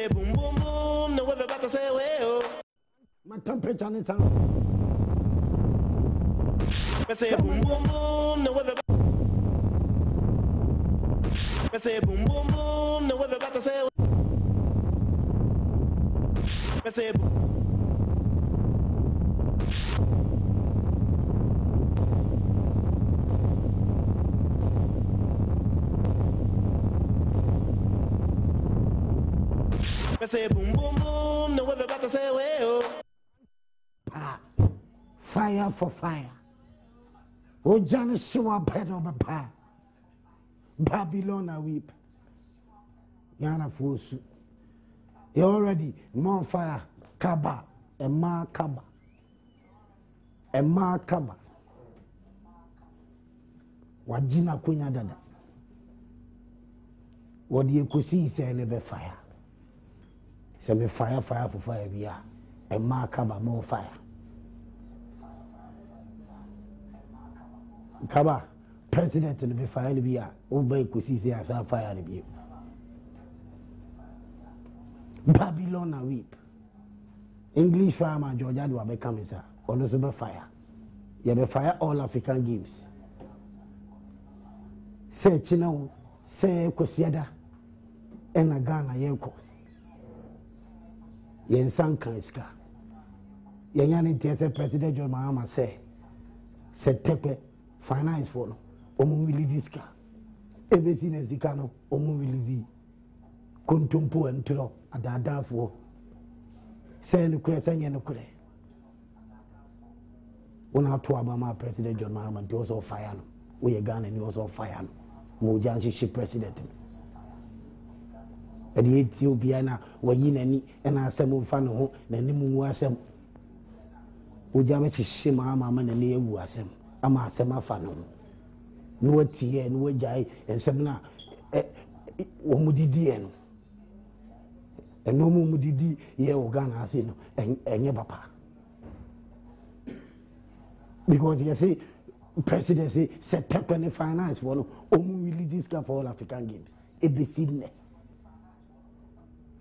boom boom boom, no we're about to say well. My temperature is on. I say boom boom boom, no we're I say boom boom boom, no we're about to say I say I say boom boom boom, no we're about to say well. Fire for fire. O Janice Shua Pedro Papa. Babylon a weep. Yana Fusu. You already more fire. Kaba. A ma kaba. A ma kaba. Wajina kunya dada. What do you could see say never fire? Say me fire for fire we are. A ma kaba more fire. Kaba, president to be fire to be a obey could see as a fire to be. Babylon a weep. English farmer Georgia do be coming, sir. On the super fire. You be fire all African games. Say Chino, say Kosiada, and a Ghana Yenko. Yen Sanka iska. Yan Tessa President John Mahama say Tepe. Finance for no, omu release car. Every seen the cano, omu release. Contumpo and tro at that for. Say no crescent and no cre. One out to Obama President John Mahama, he was all fire. We a gun and he was all fire. Mojanshi ship president. At the Ethiopiana, were yin and I some fan home, then the moon was some. Ujamachi shima mamma and near was him. Ama sema fano no tie no jai ensem wo mudidi eno eno mu mudidi ye Ghana ase no enye papa because you see presidency set up any finance for no omu release this for all African games e be sidne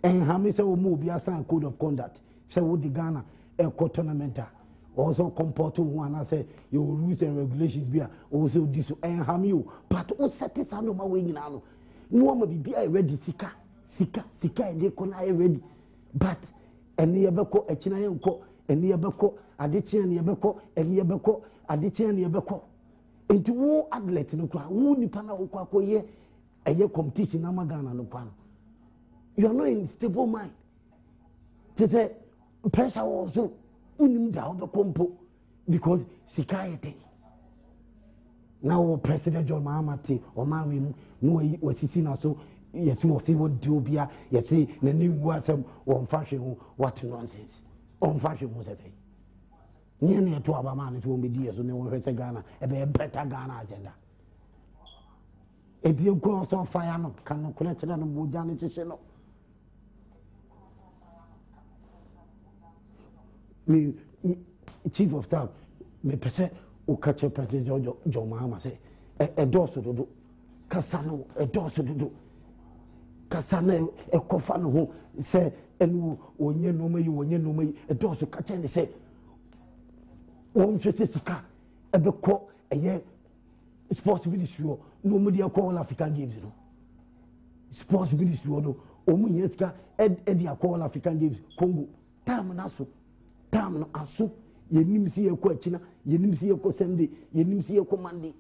en ha me say omu obi asan code of conduct say wo di Ghana e tournament also comport to one and say your rules and regulations be also this and harm you but on satisfy no way in no no be ready sika and they can ready but and near beko a china yanko and near beko adichia near beko and near beko adichia near beko into wo athlete no kwa wo nipa na wo ye eye competition na magana no kwa you are not in stable mind to say pressure also unim da obe kompo because sikayete now President John Mahama te o ma we mu no wasisi na so yes we see what do bia yes na new wasem on fashion what nonsense on fashion mo say nye na to abama na to be die so ne won hwese Ghana e be better Ghana agenda e die go so fire no kan no connect na no moja ne chese no me chief of staff me pese o catch President John Mahama say e doso dodo kasano e doso dodo kasano e kofa no ho say enu onye no mai e doso catch and say won hwese sika e be ko eye sports ministry no mo dia call African games no sports ministry no o mo sika e dia call African games Congo tam na so tam no aso yenim si ye ko akina yenim si ye ko Sunday yenim si ye ko Monday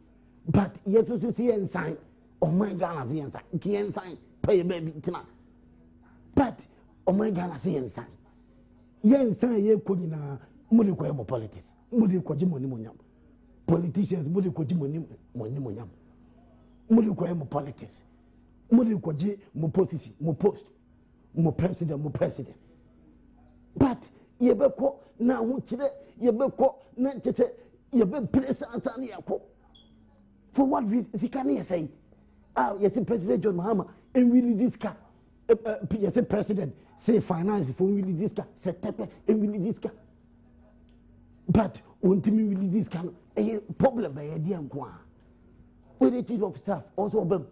but yet to see ensign oh my Ghana see ensign ki ensign pay baby tina but oh my Ghana see ensign ye ensign ye ko nyina mo le ko e politics mo le ko jimoni monyam politicians mo le ko jimoni monyam mo le ko e politics mo le ko je mo position mo post mo president but yebeko na hunchire yebeko na chete yebe place antani yako for what reason sikani say yes President John Mahama and release this car yes president say finance for release this car set up and release this car but won't me release this car a problem by idea kwa with the chief of staff also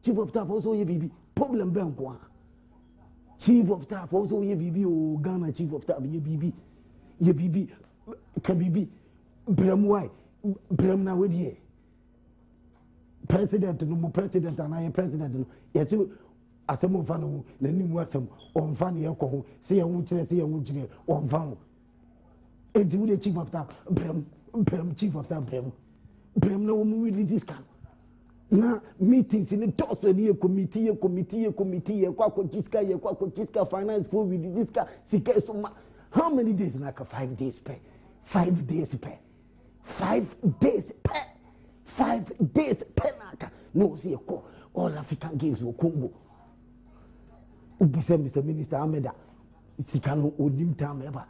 chief of staff also ye bibi problem ben kwa chief of staff also ye bibi o Ghana chief of staff ye bibi ka bibi bremwai brem na wedi president no mo president ana ye president no yes asemo fa no na nimu asem on fa ne yakọ ho se ye hu kire on fa ho enti wo the chief of staff brem chief of staff brem na wo mu release this can na meetings in the toss when you committee kwa chiska finance for with this ka sika so how many days like 5 days per 5 days per 5 days per 5 days per naka no see ko all African games wo Congo ubusa Mr. Minister Ameda sika no odim time eba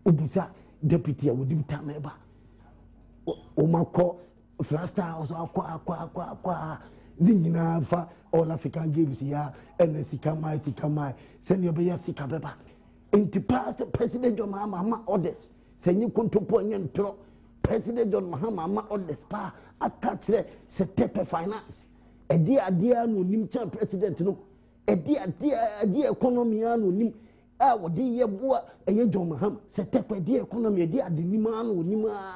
ubusa deputy odim time eba o mako Flasta also akwa ningina fa all African games ya and sika mai send your be sika beba into past President John Mahama orders send you kontopo nyen tro President John Mahama orders pa attach se tepe finance e dia no nim chan president no e dia economy no nim a wodi ye boa e John Mahama se tepe dia economy e dia adenima no nima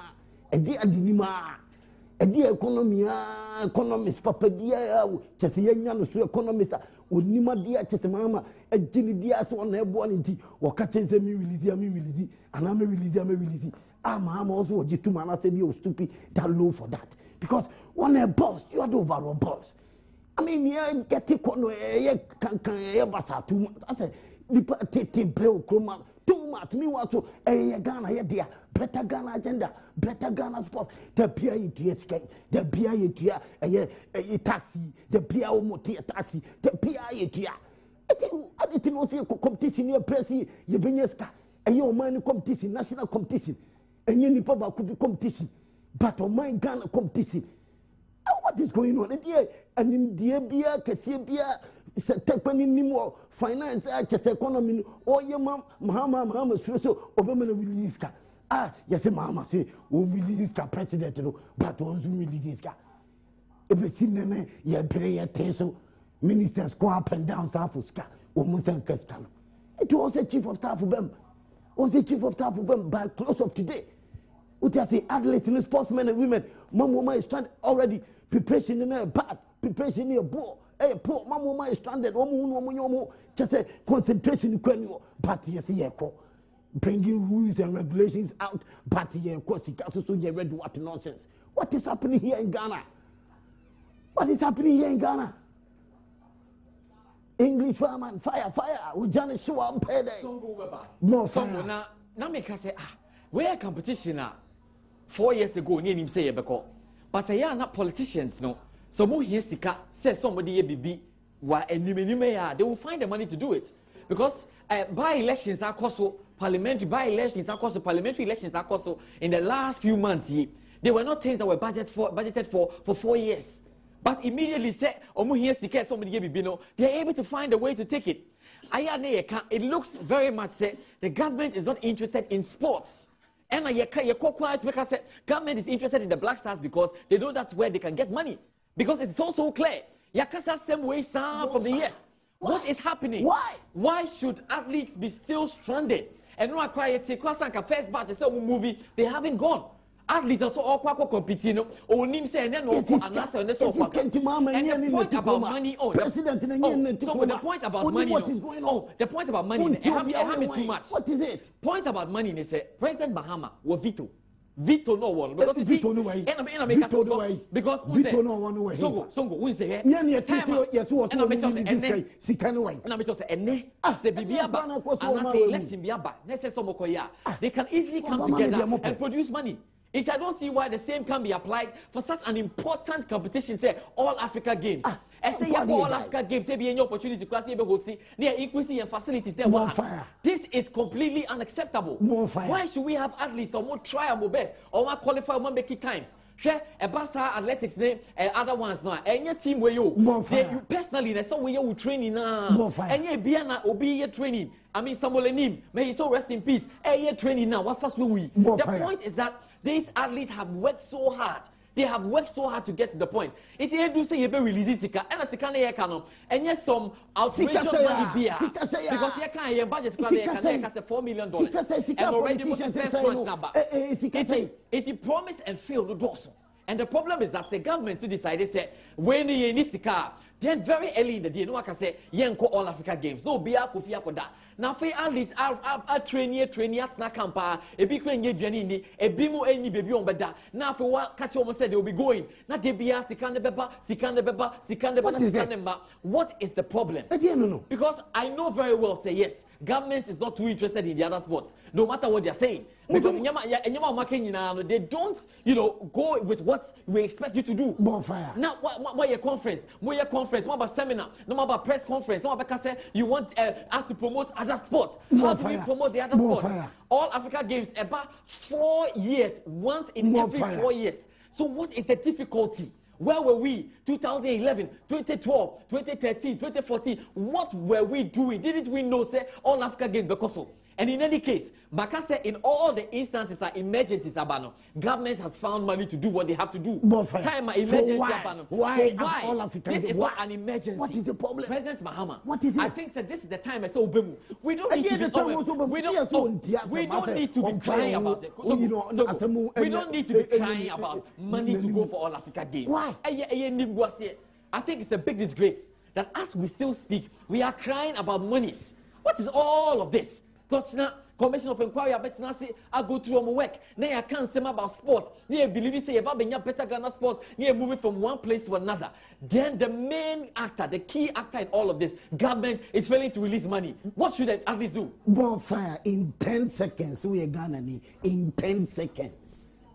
e dia adenima the economist papa dia chese yenya no so economist onima dia chese mama agini dia so na ebo nti woka chese mi release ana me release mama also ojituma na say be stupid that low for that because one a boss you are the overall boss I mean you get it kono kan basa too much I say the bro kroma too much me want to Ghana here there better Ghana agenda better Ghana sports the beer you to the beer you to taxi the beer motor taxi the beer you to it no say competition your press you benyeska your money competition national competition and you nipa ba could be competition but on my Ghana competition what is going on and in the beer kese beer tekpani nimo finance just economy or your mama so obama release ka yes mama say we release ka president no but on zoom release ka if see nene ye prayer teso ministers go up and down south ska o musan kaska it was a chief of staff of them by close of today what you say athletes and sportsmen and women mama is trying already preparation in a bad preparation in a ball. Hey, poor mama is stranded. Just a concentration. But yes, bringing rules and regulations out. But yeah, of course, so you read what nonsense. What is happening here in Ghana? English fireman, fire. We just show up payday. More fire. Now make us say, where competition 4 years ago, near him say but I are not politicians, no. So more here sika say somebody ye bibi wa enime ya they will find the money to do it because by elections are also parliamentary parliamentary elections are also in the last few months they were not things that were budgeted for 4 years but immediately say omo here sika somebody ye bibi no they are able to find a way to take it it looks very much say the government is not interested in sports. And because government is interested in the Black Stars because they know that's where they can get money. Because it's so clear. Yakasa same way from the years. What is happening? Why should athletes be still stranded? And no quiet first batch movie, they haven't gone. Athletes also all competing. Onim say and then and the point about money president the point about money what is going on? The point about money too much. What is it? Point about money is say President Mahama was veto no one because veto no way because veto no one way songo we say here yes what and I say sika no way and I say ene say bibia ba and say election biaba let's say somokoya they can easily come together and produce money. I don't see why the same can be applied for such an important competition, say all Africa Games. And say all Africa Games, say be any opportunity to class be hosting, they are increasing your facilities there. This is completely unacceptable. Why should we have athletes or more try our best or more qualify or more make it times? Share a Basa athletics name and other ones now. And your team where you personally, that's how we are training now. And your Biana will be your training. I mean, Samuel may he so rest in peace. Hey, training now. What first will we? The point is that these athletes have worked so hard. They have worked so hard to get to the point. It ain't do say you be releasing sika, and sika na ye canon, and yes some outrageous money beer because you can't your budget can $4 million and already most first one number. It promised and failed also. And the problem is that the government decided say when you need sika, then very early in the day, no one can say yenko all Africa Games. No be akufia koda. Now for at least I train at na campa. A big train ye journey. A bimu any baby on beda. Now for what catch almost said they will be going. Not they be sikande beba. What is the problem? No. Because I know very well say yes. Government is not too interested in the other sports, no matter what they're saying. Because they don't, go with what we expect you to do. Bonfire. Now, what your conference? What about seminar? No more about press conference. No about say you want us to promote other sports. How do we promote the other sports? All Africa Games about 4 years, once in every 4 years. So what is the difficulty? Where were we? 2011, 2012, 2013, 2014. What were we doing? Didn't we know, say, all Africa Games because of? And in any case, Baka said in all the instances are emergencies, Abano, government has found money to do what they have to do. Time emergency, Abano. Why? All Africa this is not an emergency. What is the problem? President Mahama. What is it? I think that this is the time I say Obemu. We don't need to be we don't need to be crying about it. We don't need to be crying about money to go for all Africa Games. Why? I think it's a big disgrace that as we still speak, we are crying about monies. What is all of this? Commission of Inquiry, I go through my work. Now I can't say about sports. You believe say about being better Ghana sports. You moving from one place to another. Then the main actor, the key actor in all of this, government is failing to release money. What should they at least do? Bonfire in 10 seconds. We are Ghana in 10 seconds.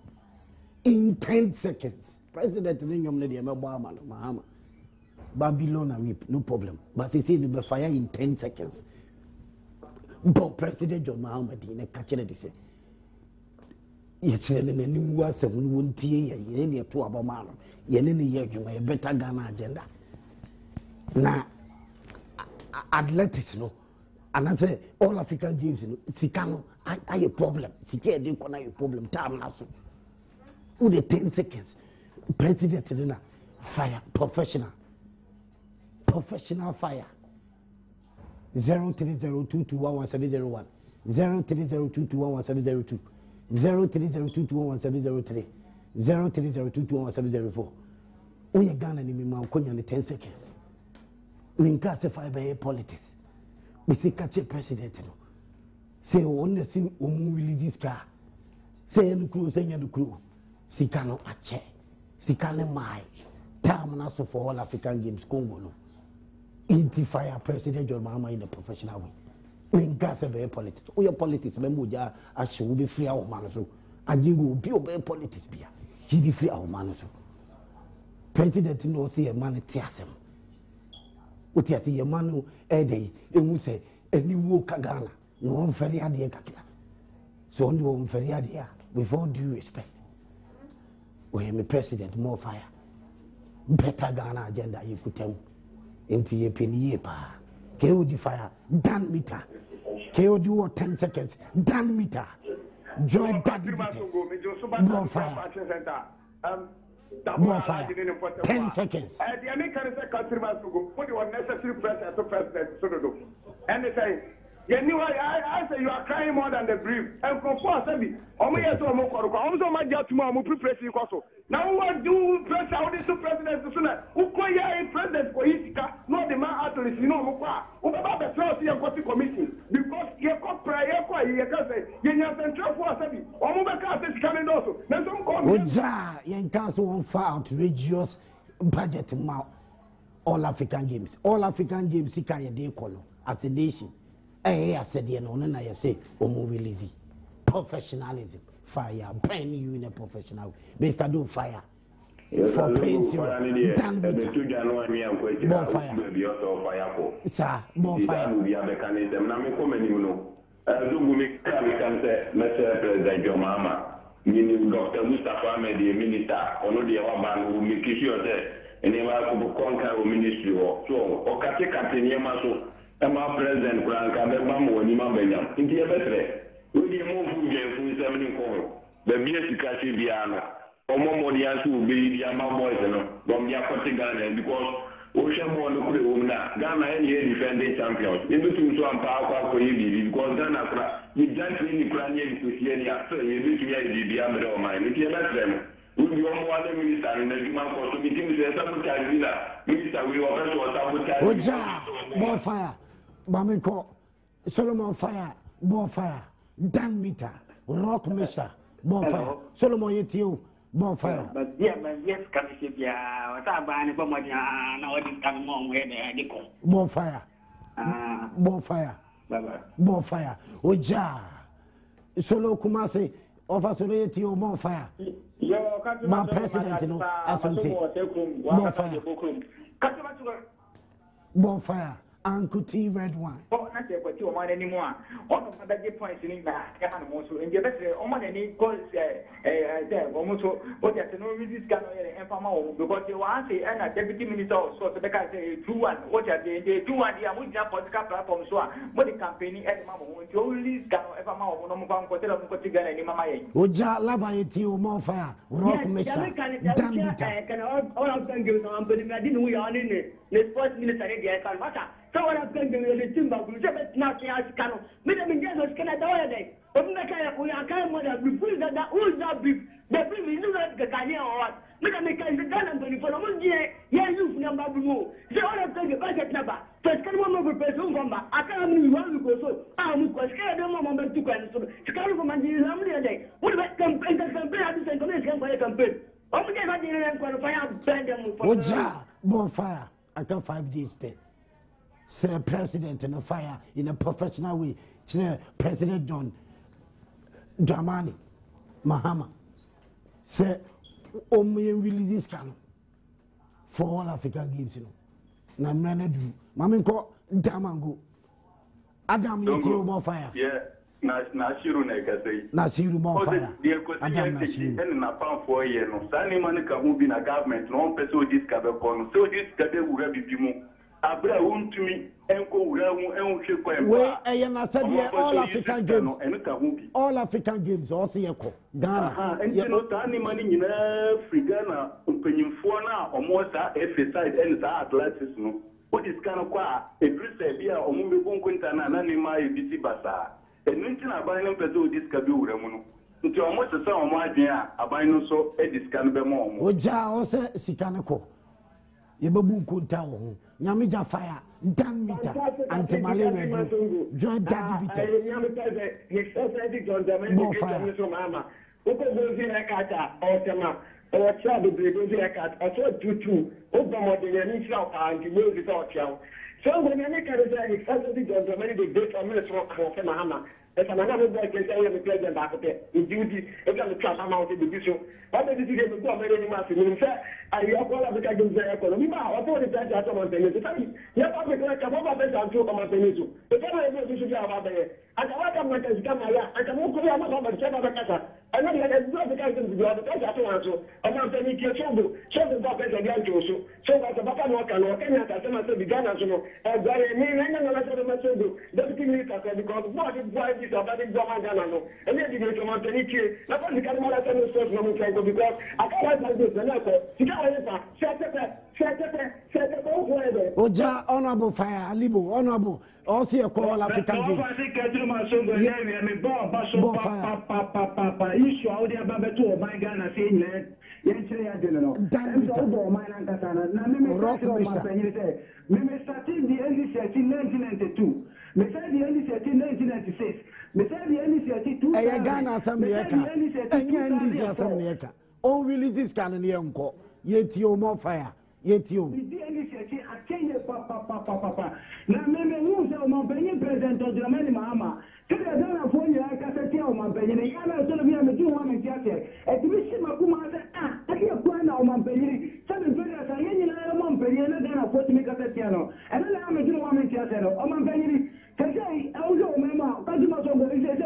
In 10 seconds. President Mahama. Babylon no problem. But he said the fire in 10 seconds. But President John Mahama didn't catch it. Yes, and then you was a wound tea, you two about man, you may better Ghana agenda. Now, athletics, no, and I say all African Games, Sikano, I a problem. Sikia didn't connect a problem. Time now, so who the 10 seconds? President fire, professional fire. 03022111701 03022111702 03022111703 03022111704. We are Ghana ni mima ukonya ni 10 seconds. Ninka se fire by politics. We say catch president no. Say on see omu release this car. Say no crew say no crew. Sikano ache. Sikane mai. Time na so for all African Games Congo no. Fire President John Mahama in the professional way. When gas a very politics, all your politics, Memoja, I shall be free our man so. And you will be obey politics beer. He be free our man so. President no see a man tears him. What you see a man who a day, and we say, a new walk Ghana, no one very idea. So only one very idea, with all due respect. We am a president, more fire. Better Ghana agenda, you could tell. Into your penny pa. KOD fire, done meter. KOD 10 seconds, done meter. Join that meters. Bonfire. Bonfire. 10 seconds. The American country must go put your necessary pressure to president. And they say, I say you are crying more than the brief. And for Sabi, only as a more also my job tomorrow, preparation also. Now, what do press out this president sooner? Who call you president for Isika? No, the man actually, you know, who about the first year committee because you got prayer for you can say, you have central for Sabi. Omubaka is coming also. Then some come. You can't on far outrageous budget amount. All African Games. All African Games, Sika Yade Kolo as a nation. I said, you know, and I say, Omobilizi. Professionalism. Fire. Pen you in a professional way. Based on do fire. For pain zero. Done with it. Bonfire. Sir, bonfire. President John Mahama. Dr. Mustafa Ahmed, the minister, or no, the one who make sure that anyone who conquer ministry or so, or Kati Kapiniamaso. Emma President Frank and the Mamma when you mamma into a better. Will you move from James 7 the Biasica Biana? money and to be the amount boys, from your Ghana because Ocean more no clue Ghana any defending champions. In between some power for you because Ghana you don't really Ukrainian to see any after you need to hear the other of mine. If you let them, we be on one minister and the man for some meetings, sabotage minister, we also sabotage. Oja, bonfire, Bamiko, Solomon fire, bonfire, Dan meter, rock measure, bonfire, Solomon Yetio, bonfire. But yeah, but yes, can you see, what's up, Barney, now it's coming on where they go. Bonfire, bonfire, bonfire, Oja, Solo Kumasi, offer Yetio, bonfire. My president, you know, Asante, bonfire, bonfire. Uncle T red one. Oh, not yet, you want anymore. All of the points in that, and the best, any calls there, almost what you know, this can because you want to and a deputy minister, so the guy say 2-1, what are they 2-1, they are with their political platform, so what the campaign and Mamma, you only can ever more no more hotel of Cotigan and Mamma. Oja, lava it, you more fire, rock mission. Can all of them give some, but I didn't we are in it. The sports minister, so what I'm going to do is Timber, we just not as canoe. Madam Indians can I do it? We are kind of refuse that who's not beef. The beef is not the Kanye or what? Madam McKay is done and for a month, yeah, you number blue. So all of them, the budget number. First, can one more person come back? I can't even want to go so. I'm scared of moment to go and so. Scared from my day. What about campaign? I just send commission for a campaign. I didn't qualify them. Oja, bonfire. I can 5 days pay. Sir President in a fire in a professional way. President John Dramani Mahama. Sir, only release this canon for all African games, you know. Namrana do. Maminko Damango. Adam Yetio more fire. Yeah, Nasiru Nekase. Nasiru more fire. Adam Nasiru. And na pound 4 years. No, Sani Monica who been a government, no person discover con. So this cadet will have been. Abra won to me and go around and ship all African games. All African games also echo. Ghana. And you know, any money in Ghana, opening for now, or more side and athletics. No, what is kind of qua a Christian beer or movie Quintana and Anima BC Basa. And mention a buying peso discabu Ramono. Until almost a song of my dear, a bino so a discanable. Oja also Sikanako. Yebabu Kuntao, Yamija fire, Dan meter, anti-malaria, joint daddy bitters. More fire. Or child will be a cat, or so two, over the initial and the will without child. So when I make a design, exactly the many days from Minnesota for Mahama. As another boy can say, I'm a president back there in duty, and I'm a trap amount of the division. What did you get to go very much? In fact, I have all of the economy. I thought the judge has someone saying, yeah, I'm like a mobile best and two of my peninsula. The family is going to have there. And I welcome my come here. I can walk around my channel. And then there's no the guys to do the guys at once. I'm not saying you show the bucket again to so. So that's a bucket walk and walk in at some of the beginners. And very name and another message. Deputy Minister said, because what is why this about it, and then you go to Montenegro. Not only can I tell you so from because I can't like this. And also, you can't Oja, honorable fire, Alibo, honorable. Also, a call African games. Issue out there, Babato, my Ghana saying, Rock me started the early 1992. Me started the early 1996. Me started the early 2000. Ghana Assembly. Assembly. All releases can be uncle. Yet you more fire. Yet you. Now, maybe you say, my president of the Many Mama. Today, I don't know I can say, my penny. I'm going to be a major woman. At the mission of Kuma, I can't plan out my penny. Seven brothers are in my penny, and then I put to make a piano. And then I'm a major woman. Oh, my penny. Can say, I also remember,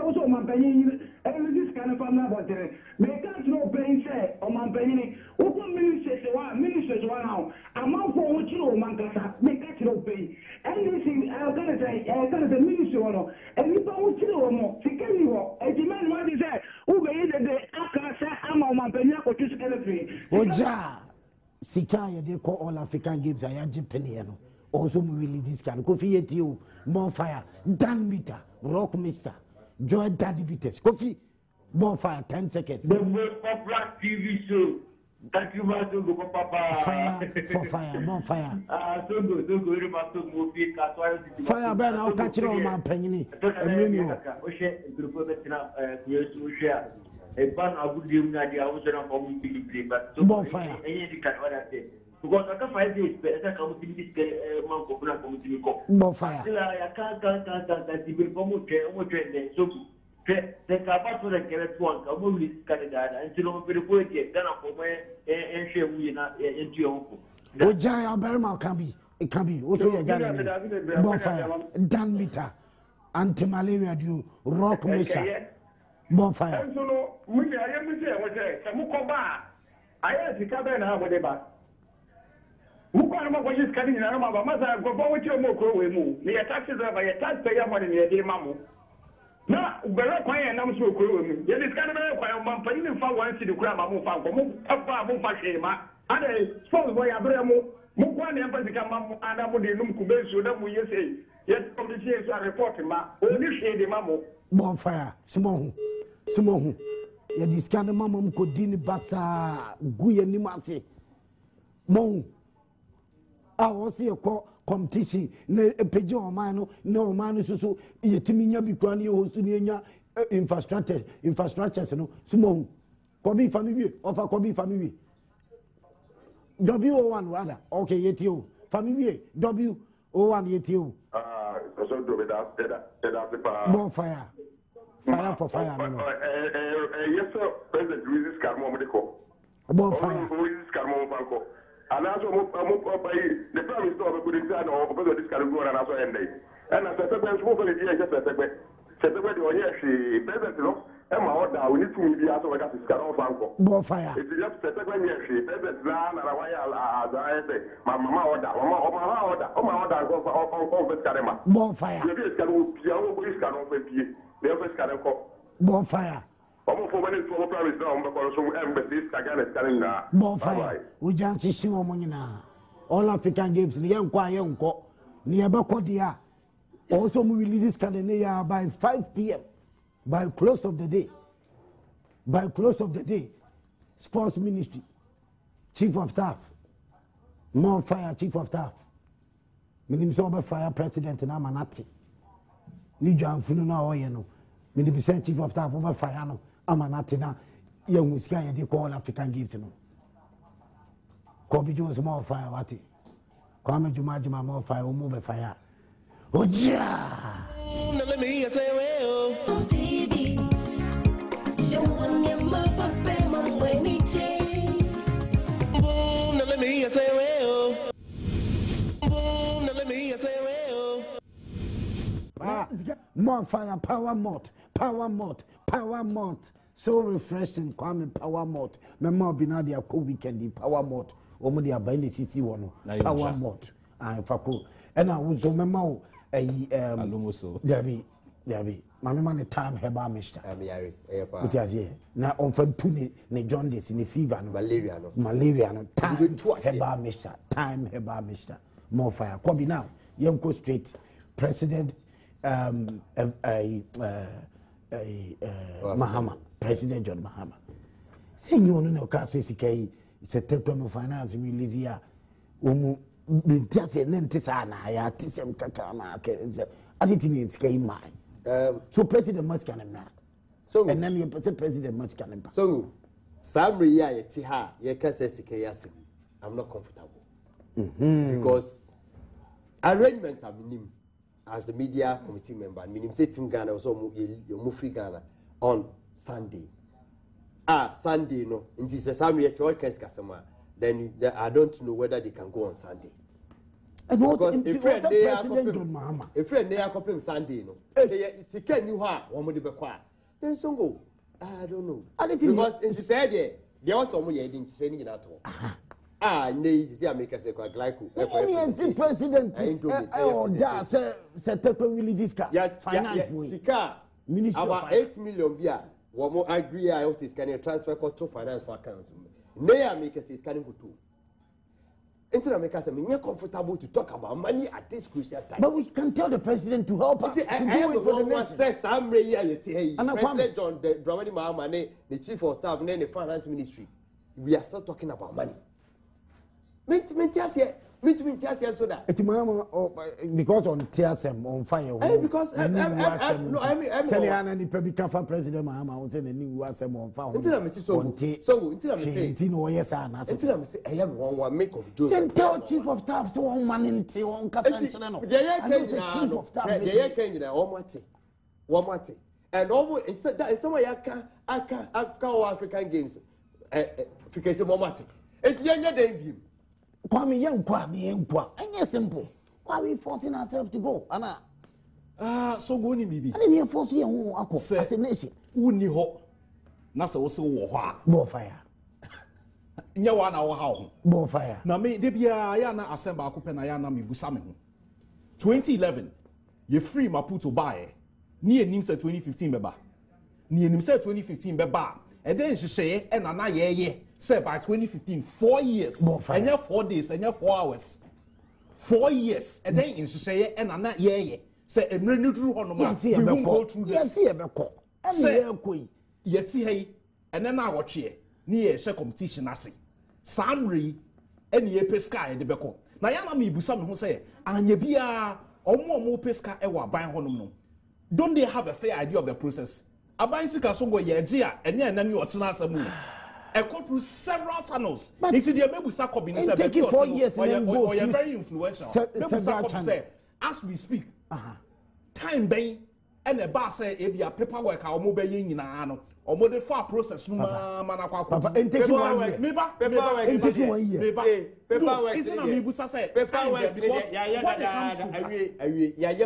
also my penny. And this kind of family about it. Make us no pain, say, oh, my penny. Open ministers one now. I'm out for what you, Mancasa. Make us no pain. Anything I'm going to say, I'm going to minister one. And you don't know more. She can you walk. And the man what is that? Who made the Akasa, I'm on my mampanya ko tusu kele free oja sika ye de call all African games I am penny no also we release this can Kofi Etio bonfire Dan meter rock mister joy daddy beaters Kofi bonfire 10 seconds the most popular TV show that you must go papa fire bonfire so go about to move fire ben I'll catch it on my penny o she grupo betina yesu share e ban agudem na dia wo jona for me play but so bonfire any can what I say because after 5 days better come to this man ko na come to ko bonfire la ya kan ti bir ko mo tre so the Kabato and Kerry one, a movie candidate, and to know very good, then for me, and share we into your uncle. Oh, Jay Alberma it can be also a gun. Bonfire, Dan meter, anti malaria do rock measure. Bonfire. And so, we are able to say, Samukoba, I have the cabin now with the back. Mukanama was just cutting in Arama, Mother, go forward to your moko, we move. The taxes are by a taxpayer money near the mamu. Na ubera kwa ya nam so kuro mu ye dis kan be kwa ya mampani ne fa wan si de kura ma mu fa ko mu papa mu fa shema ana sponsor boy abere mu kwa ne empa sika ma mu ana mu de num ku be so na mu ye sei ye to de sei so report ma o ni shede ma mu bonfire small ye dis kan ma mu ko dini basa guye ni ma se mon a o se ko competition ne peje o man no na o man so yetimi nya bi kwa ne host ne nya infrastructures no small ko bi family offer ko bi family W01 rather okay yetio family W01 yetio so do that bonfire fire for fire no yes sir president Luis Carmo Medico bonfire Luis Carmo Banco. And also, the prime minister of the Good or because of this kind of go and also end day. And as I said, I'm smoking the year, just a second, or yes, she president, and my order, we need to be out of the Scarron Banco. Bonfire. It's just a second year, she president, and I say, my mama order, my order, go for Carema. Bonfire. The Scarron Scarron, the other Scarron. Bonfire. Bonfire. We just see all African games. The young quiet near Bakodia. Also, we release this calendar by 5 p.m. by close of the day. By close of the day, Sports Ministry, Chief of Staff, more fire Chief of Staff, Minimum Fire President and Amanati. Nijan Fununa Oyeno, Minimum Chief of Staff over Fire. Amanatina, young Wisconsin, they call African games. Kobe Jones more fire, what? Come to Majima more fire, or move a fire. Oh, yeah! Let me say, well, TV. You want your mother, baby, when he change. Let me say, well, let me say, well. More fire, power mode. So refreshing, Kwame power mode. My mom be now their weekend power mode. Omo dia ba ni sisi wono power mode. And fako. And I was so mama Alumoso. Debi. Mama man time heba mister. Yari. What is here? Na on fan tuni ne jaundice ni fever no. Malaria no. Time heba mister. More fire. Kobi now. Young go straight. President Mahama, President John Mahama. Say you no kasi sikai se tekwa finance release ya ntase ntisa na ya tisem kaka na ke aditini sikai mai. So President must can na. So and then you President must can. So Samri ya yeti ha ye kase sikai yase. I'm not comfortable. Because arrangements are minimum. As the media committee member, meaning say Team Ghana also move free Ghana on Sunday. Sunday no. It is a Sunday at your customer. Then I don't know whether they can go on Sunday. And what if they are copying Sunday no. Say you can you have one more the then so go. I don't know. Because it's said there was some way didn't say anything at all. They see America quite like president finance Sika Minister about 8 million beer Womo agree I want is can transfer to finance for accounts. Nay, make us is canning to. Until I make us comfortable to talk about money at this crucial time. But we can tell the president to help us to do it for the nation. Says I'm President John Dramani Mahamane, the chief of staff, and the finance ministry. We are still talking about money. So that it's because on TSM on fire. Because no, I mean, President Mahama was saying the new USM on fire. Until I'm saying, I am one make of Joe. Then tell chief of staff so on man in Tion Casanano. Chief of staff, one more thing. And almost it's somewhere I can African games. Because it's younger than you. Kwame Yankwa, and yes, simple. Why are we forcing ourselves to go? Anna. So go ni bibi. I didn't force you as a nation. Uni ho. Nasa also war. Bonfire. Nyawana wa how. Bonfire. Na me debia ya na asemba akopɛ na ya na me busa me ho. 2011, ye free Maputo bae. Ni enim sɛ 2015 beba. Ni enim sɛ 2015 beba. And then she say, and na ye. Say by 2015, 4 years, and you 4 days, and you 4 hours, 4 years, and then in say, and I'm not ye. Say, and we won't go through this. Say, yet see, and then I watch here near a competition. I see Samri and ye pesca the beko. Now, Yana me busam who say, and ye be a or more pesca ever buying honum. Don't they have a fair idea of the process? A bicycle so go ye, and then you are to I go through several channels. It's the Mebusa Kobin take you 4 years and then go through very influential. Mebusa Kobin say, as we speak, time bay and a bar say if you paperwork or mobile in ano or more far process Papa and take you 1 year. Paperwork take you 1 year. Paperwork isn't a Mebusa say paperwork because yeah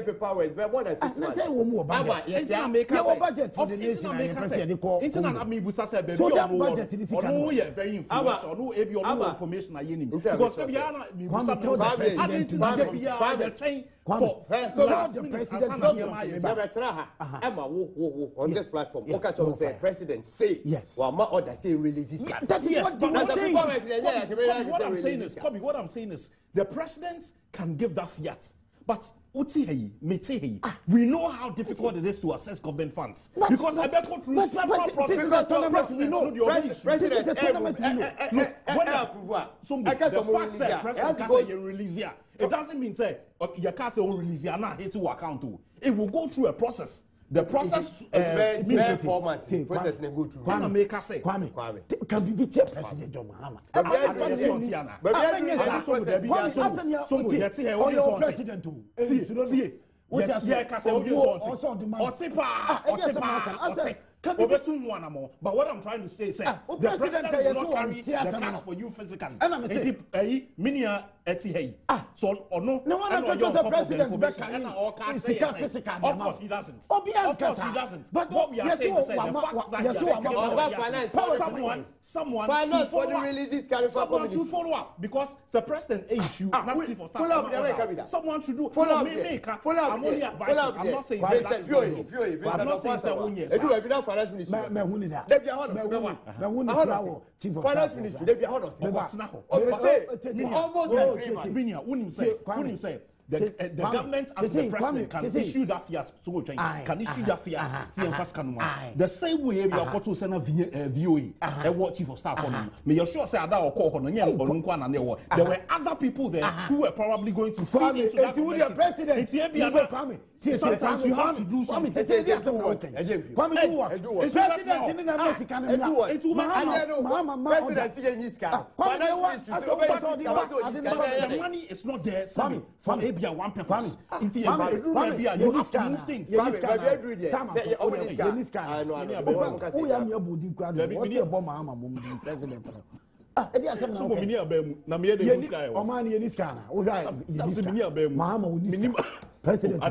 paperwork but more than 6 months. Say one budget. It's not make a budget for the nation. It's not a Mebusa say baby. So that budget is very influential. No ebi or information I need because maybe Mebusa tells the president to the president on this platform. Say president say yes. Well, my order say releases. That is what I'm saying is the president can give that fiat, but we know how difficult it is to assess government funds because I go through several processes. We know the president the fact that president can say you release here, it doesn't mean say you can't say release here now hit to account. It will go through a process. The process very format. Process ne go through. Kwame make us say Kwame can be chair president John Mahama. But what I'm trying to say is the president will not carry the cash for you physically. So or no, the president of course he doesn't. Of course he doesn't. But what we are saying is the fact that someone for the releases someone should follow up because the president issue not chief of staff. Someone should do follow up. I'm only advising. I'm not saying I'm not saying finance ministry. They be honor. Finance ministry. They be honor. Almost say the government as the president can issue that fiat can issue that fiat the same way we are going to send a VOA and what chief of staff on me you're sure say that or call there were other people there who were probably going to feed into that president. Sometimes you have to do something. President the money is not there. One purpose. You have to move things. President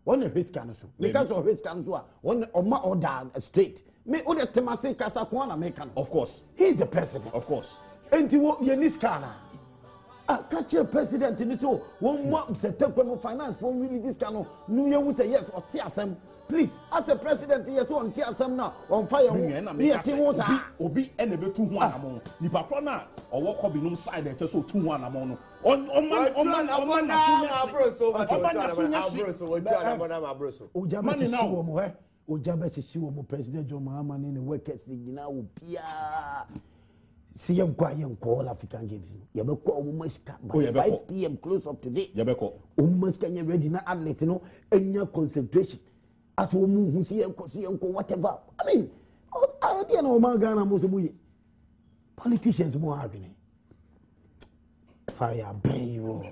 one of his cans, because of his cans, one of my order straight. Me order Temase Casakwana Mekan. Of course. He's the president. Of course. And you Yeniskana. catch a president in this so one more set up finance for really this kind of new year with a yes or TSM. Please, as a president, yes, on TSM now on fire. Obi and a bit 2-1 among Nipafrona or walk up in side that so 2-1 among on President John Mahama in the workers now see him quiet all African games. You have almost by 5 p.m. close up today. You almost can you ready now and let you know in your concentration. As we move, who see whatever. I mean, I don't know Magana Mosabuye. Politicians more agony. Fire burn you.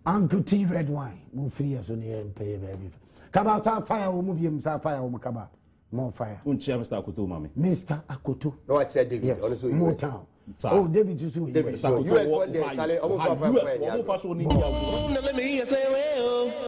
Uncle T red wine. Move 3 years on the end pay baby. Kabata fire will move him fire or Makaba. More fire. Mr. Akoto, mommy. Mr. Akoto. No, I said David. Yes. More town. Oh, David, you see. David, US one day. Let me hear say,